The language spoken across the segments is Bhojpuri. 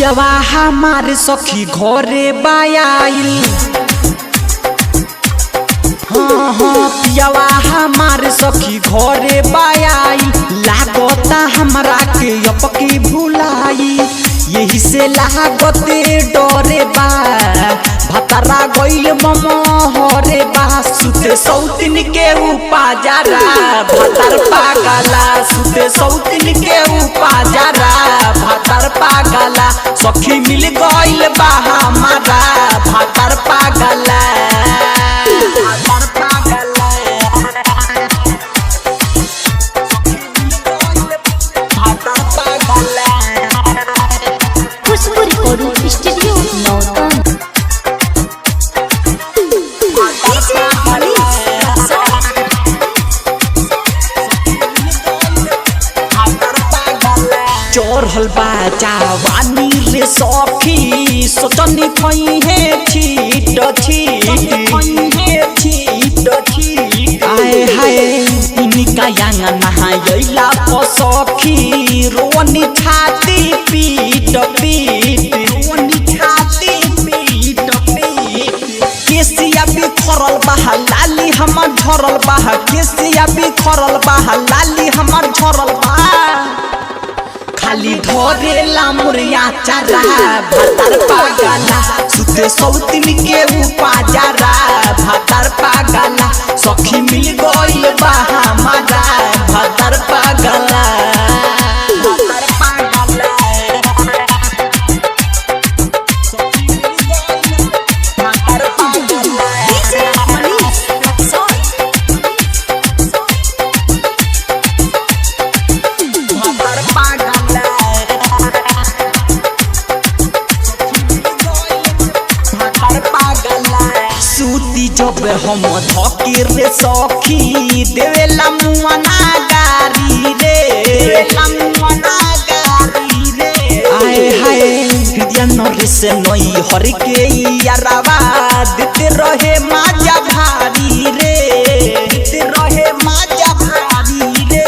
पियवा हमारे सखी घरे बायाइल। हाँ हाँ पियवा हमारे सखी घरे बायाइल। लागता हमरा के अपकी भुलाई, यही से लागते डरे बा। भतरा गइल ममहरे बा, सुते सौतिन के उपाजरा भतर पागला। सुते सौतिन के उपाजरा भतर पागला। सखी मिल गइल बा हमारा भतर पागला। खुशबू रिकॉर्डिंग स्टूडियो नौतन। चढ़ल बा जवानी रे सखी, सोचनी थई है छीट छीट। आए हाय इनका यांग नहायला सखी, रोनी छाती पीट पीट। रोनी छाती पीट पीट। केसिया भी खरल बा लाली हमर झरल बा। केसिया भी खरल बा लाली हमर झरल बा। खाली धरेला मुरिया चारा भतर पागला। सुते सौतिन के उपाजरा भतर पागला। सखी मिल गइल बा हमारा भतर पागला। भतर पागला। भतर पागला। सूती जब हम धके रे सखी, देवेला मुआना गारी रे। आए हाय हृदय नरे से नई हर के यारावा, देते रहे माजा भारी रे। देते रहे माजा भारी रे।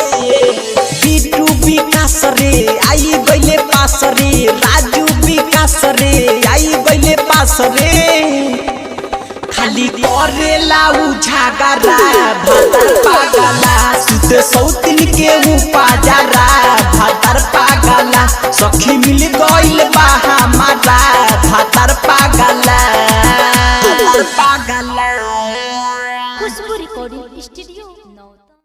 बिटू विकास रे आई गइले पास रे। राजू विकास रे आई गइले पास रे। खाली करेला उझागरा भतर पागला। सुते सौतिन के उपाजरा भतर पागला। सखी मिल गइल बा हमारा भतर पागला।